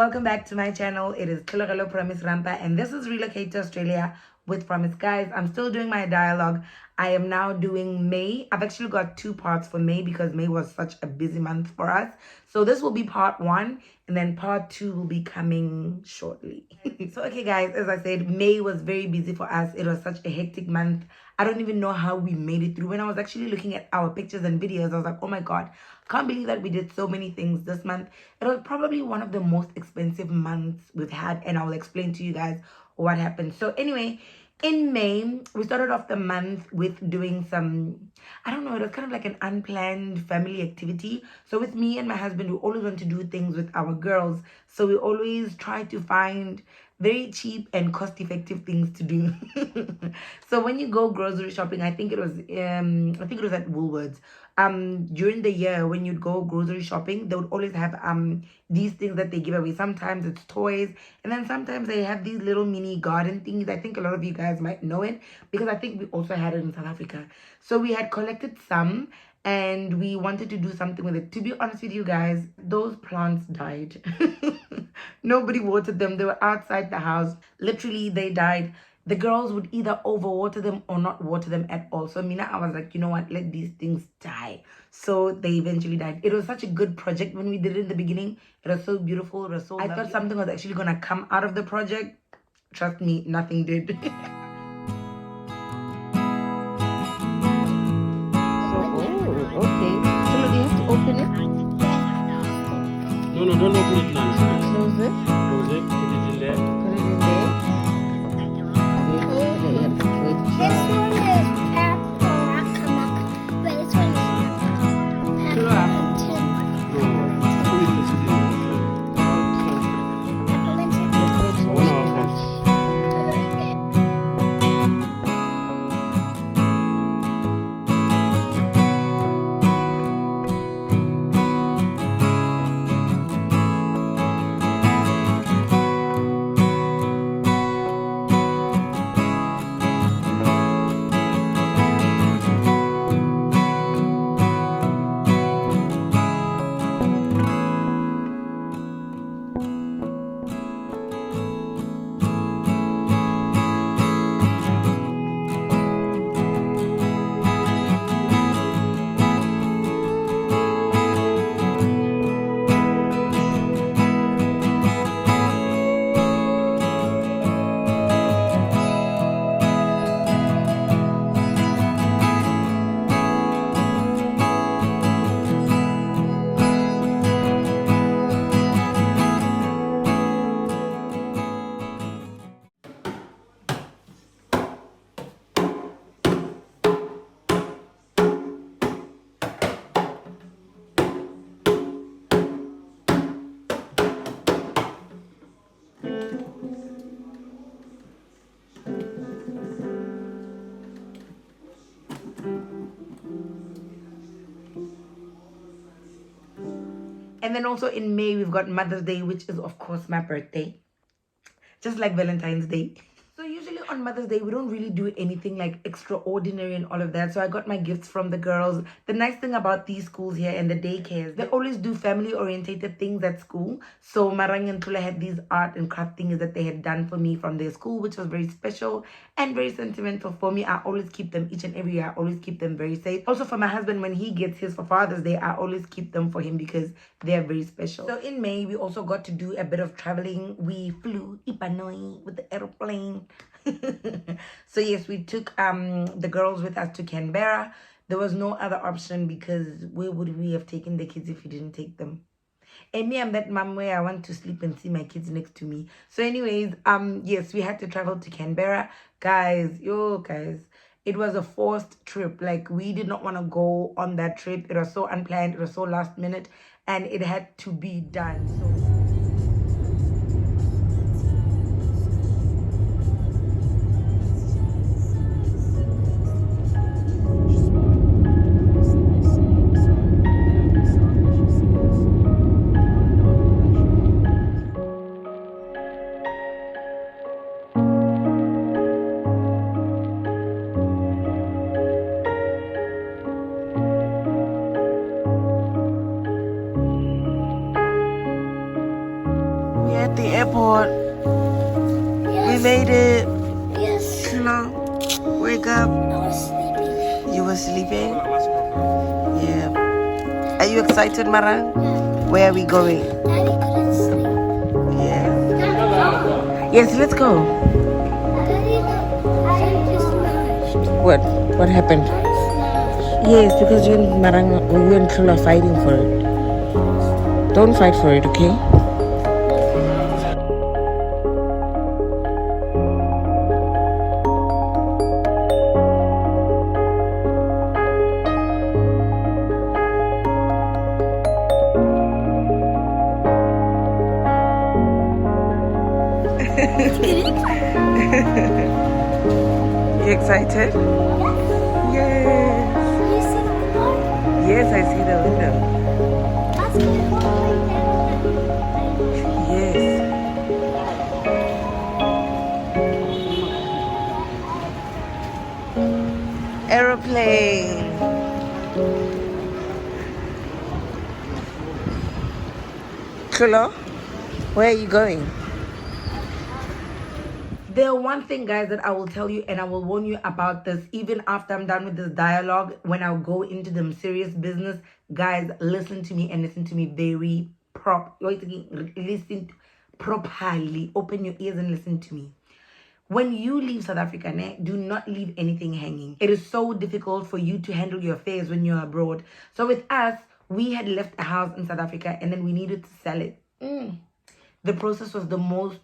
welcome back to my channel. It is Thlologelo Promise Rampa, and this is Relocate to Australia with Promise. Guys, I'm still doing my dialogue. I am now doing May. I've actually got two parts for May because May was such a busy month for us. So this will be part one, and then part two will be coming shortly. So okay guys, as I said, May was very busy for us. It was such a hectic month. I don't even know how we made it through. When I was actually looking at our pictures and videos, I was like, oh my god, can't believe that we did so many things this month. It was probably one of the most expensive months we've had, and I will explain to you guys what happened. So anyway, in May, we started off the month with doing some, I don't know, it was kind of like an unplanned family activity. So with me and my husband, we always want to do things with our girls. So we always try to find very cheap and cost-effective things to do. So when you go grocery shopping, I think it was at Woolworths. During the year when you'd go grocery shopping, they would always have these things that they give away. Sometimes it's toys, and then sometimes they have these little mini garden things. I think a lot of you guys might know it because I think we also had it in South Africa. So we had collected some and we wanted to do something with it. To be honest with you guys, those plants died. Nobody watered them. They were outside the house. Literally, they died. The girls would either overwater them or not water them at all. So Mina, I was like, you know what, let these things die. So they eventually died. It was such a good project when we did it in the beginning. It was so beautiful. It was so lovely. I thought something was actually going to come out of the project. Trust me, nothing did. Okay. So look, you have to open it. No, don't open it now. Close it. Close it. Put it in there. Put it in there. This one is apple, but this one is True apple. Put it in there. And then also in May, we've got Mother's Day, which is, of course, my birthday. Just like Valentine's Day. So usually on Mother's Day, we don't really do anything like extraordinary and all of that. So I got my gifts from the girls. The nice thing about these schools here and the daycares, they always do family-orientated things at school. So Marang and Tula had these art and craft things that they had done for me from their school, which was very special and very sentimental for me. I always keep them each and every year. I always keep them very safe. Also for my husband, when he gets his for Father's Day, I always keep them for him because they're very special. So in May, we also got to do a bit of traveling. We flew Ipanoi with the aeroplane. So yes, we took the girls with us to Canberra. There was no other option because where would we have taken the kids if we didn't take them? And me, I'm that mom where I want to sleep and see my kids next to me. So anyways, yes, we had to travel to Canberra. Guys, it was a forced trip. Like, we did not want to go on that trip. It was so unplanned. It was so last minute, and it had to be done. So made it. Yes. Hello. Wake up. I was sleeping. You were sleeping? Yeah. Are you excited, Mara? Where are we going? Daddy couldn't sleep. Yeah. Yes, let's go. Daddy, I just smashed. What? What happened? I smashed. Yes, because you and Marang, we and Kilo are fighting for it. Don't fight for it, okay? You excited? Yes. You see the car? Yes, I see the window. That's going all the way down. Yes. Aeroplane. Kilo, where are you going? The one thing, guys, that I will tell you, and I will warn you about this even after I'm done with this dialogue, when I'll go into the serious business, guys, listen to me and listen to me very listen properly. Open your ears and listen to me. When you leave South Africa, do not leave anything hanging. It is so difficult for you to handle your affairs when you're abroad. So with us, we had left a house in South Africa and then we needed to sell it. The process was the most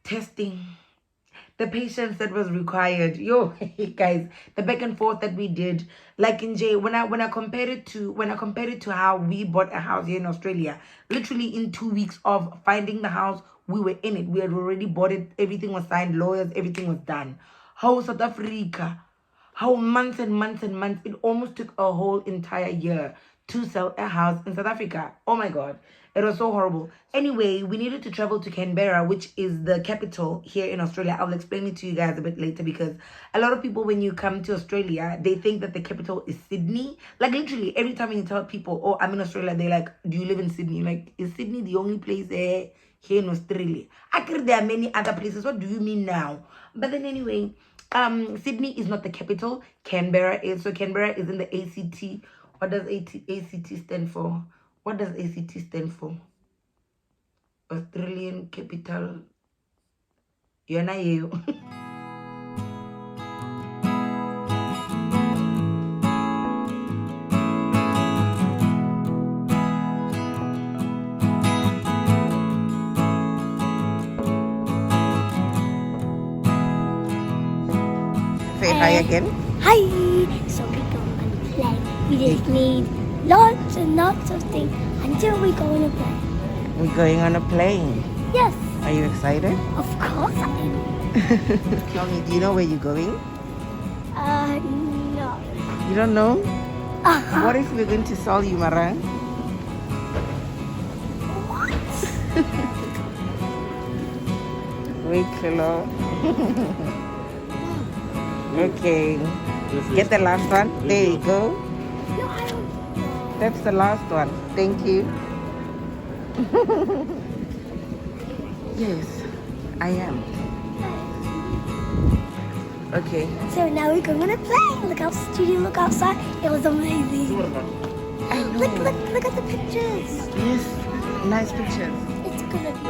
testing, the patience that was required. Guys, the back and forth that we did, like in Jay, when I compared it to how we bought a house here in Australia, literally in 2 weeks of finding the house, we were in it. We had already bought it. Everything was signed, lawyers, everything was done. How South Africa, how months and months and months, it almost took a whole entire year to sell a house in South Africa. Oh my God. It was so horrible. Anyway, we needed to travel to Canberra, which is the capital here in Australia. I'll explain it to you guys a bit later because a lot of people, when you come to Australia, they think that the capital is Sydney. Like literally, every time you tell people, oh, I'm in Australia, they're like, do you live in Sydney? Like, is Sydney the only place here in Australia? I think there are many other places. What do you mean now? But then anyway, Sydney is not the capital. Canberra is. So Canberra is in the ACT. What does ACT stand for? What does ACT stand for? Australian Capital. You're not you. Say hi again. Hi! So we're going to play. We just need lots and lots of things until we go on a plane. We're going on a plane. Yes, Are you excited? of course I am. Tell me, do you know where you're going? No. You don't know? Uh-huh. What if we're going to sell you, Marang? What? Wait, hello. Okay. Get the last one. There you go. No, I don't know. That's the last one. Thank you. Yes, I am. Okay. So now we're going on a plane. Look how studio, look outside. It was amazing. I know. Look at the pictures. Yes, nice pictures. It's gonna be.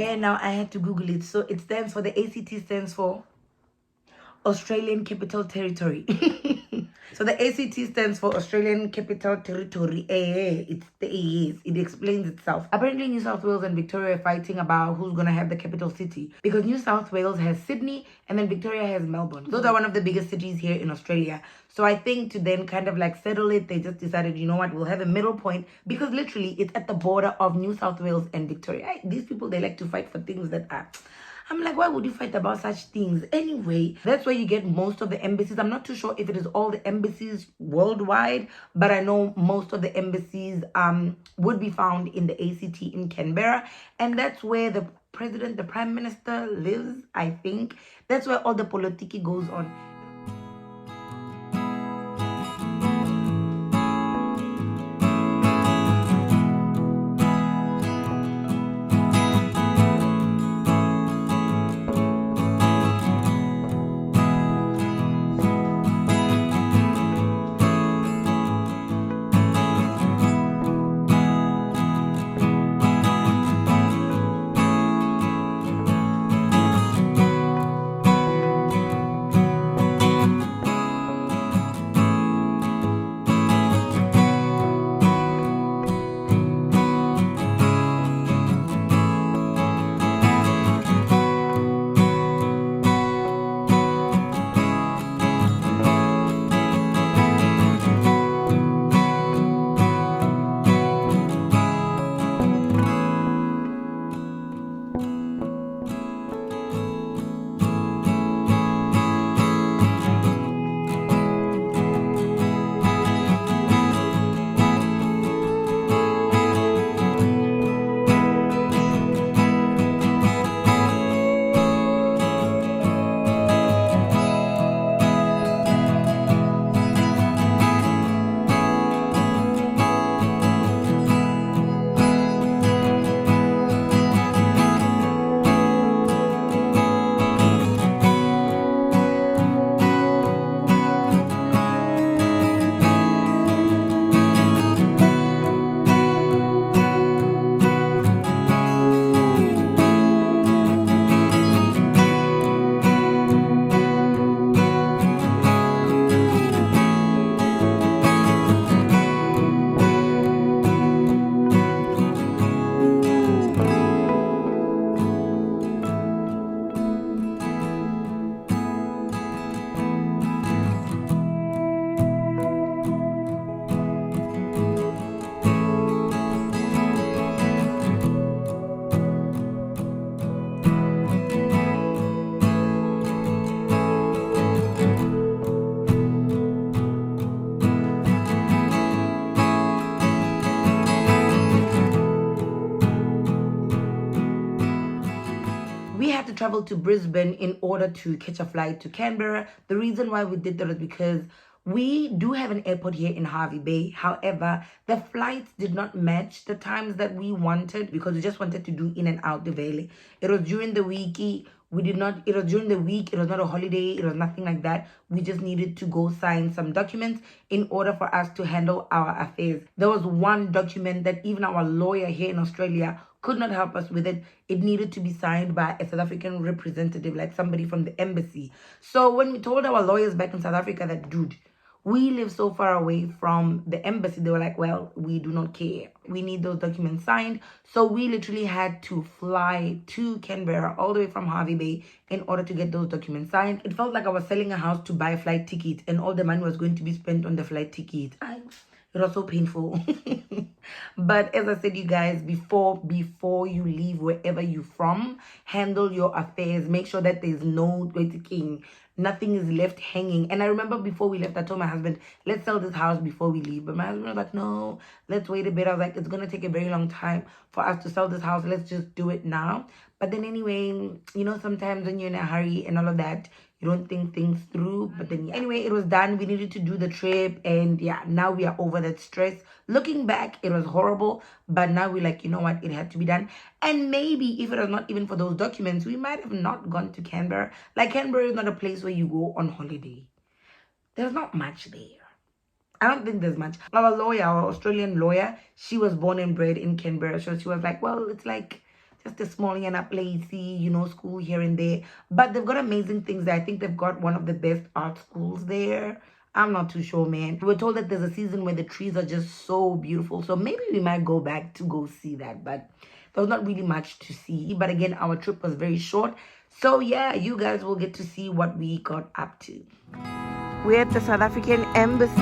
And now I had to Google it. So it stands for, the ACT stands for Australian Capital Territory. So the ACT stands for Australian Capital Territory. It's the AEs. It explains itself. Apparently New South Wales and Victoria are fighting about who's going to have the capital city, because New South Wales has Sydney and then Victoria has Melbourne. Those are one of the biggest cities here in Australia. So I think to then kind of like settle it, they just decided, you know what, we'll have a middle point, because literally it's at the border of New South Wales and Victoria. These people, they like to fight for things that are... I'm like, why would you fight about such things? Anyway, that's where you get most of the embassies. I'm not too sure if it is all the embassies worldwide, but I know most of the embassies would be found in the ACT in Canberra. And that's where the president, the prime minister lives, I think. That's where all the politiki goes on. To travel to Brisbane in order to catch a flight to Canberra. The reason why we did that is because we do have an airport here in Hervey Bay. However, the flights did not match the times that we wanted, because we just wanted to do in and out the valley. It was during the week. It was during the week. It was not a holiday. It was nothing like that. We just needed to go sign some documents in order for us to handle our affairs. There was one document that even our lawyer here in Australia could not help us with it. It needed to be signed by a South African representative, like somebody from the embassy. So when we told our lawyers back in South Africa that, dude, we live so far away from the embassy, they were like, well, we do not care. We need those documents signed. So we literally had to fly to Canberra all the way from Hervey Bay in order to get those documents signed. It felt like I was selling a house to buy a flight ticket, and all the money was going to be spent on the flight ticket. It was so painful. But as I said, you guys, before you leave wherever you're from, handle your affairs. Make sure that there's no waiting. Nothing is left hanging. And I remember before we left, I told my husband, let's sell this house before we leave. But my husband was like, no, let's wait a bit. I was like, it's going to take a very long time for us to sell this house. Let's just do it now. But then anyway, you know, sometimes when you're in a hurry and all of that, you don't think things through. But then, yeah. Anyway, it was done. We needed to do the trip. And yeah, now we are over that stress. Looking back, it was horrible. But now we're like, you know what? It had to be done. And maybe if it was not even for those documents, we might have not gone to Canberra. Like, Canberra is not a place where you go on holiday. There's not much there. I don't think there's much. Our lawyer, our Australian lawyer, she was born and bred in Canberra. So she was like, well, it's like just a small enough lazy, school here and there. But they've got amazing things there. I think they've got one of the best art schools there. I'm not too sure, man. We were told that there's a season where the trees are just so beautiful. So maybe we might go back to go see that. But there was not really much to see. But again, our trip was very short. So yeah, you guys will get to see what we got up to. We're at the South African Embassy.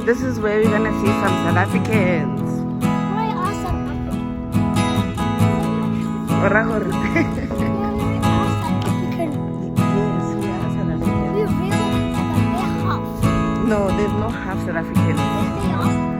This is where we're going to see some South Africans. Why are South African? Yes, we are South African. We really have a half. No, there's no half South African. Yes, they are.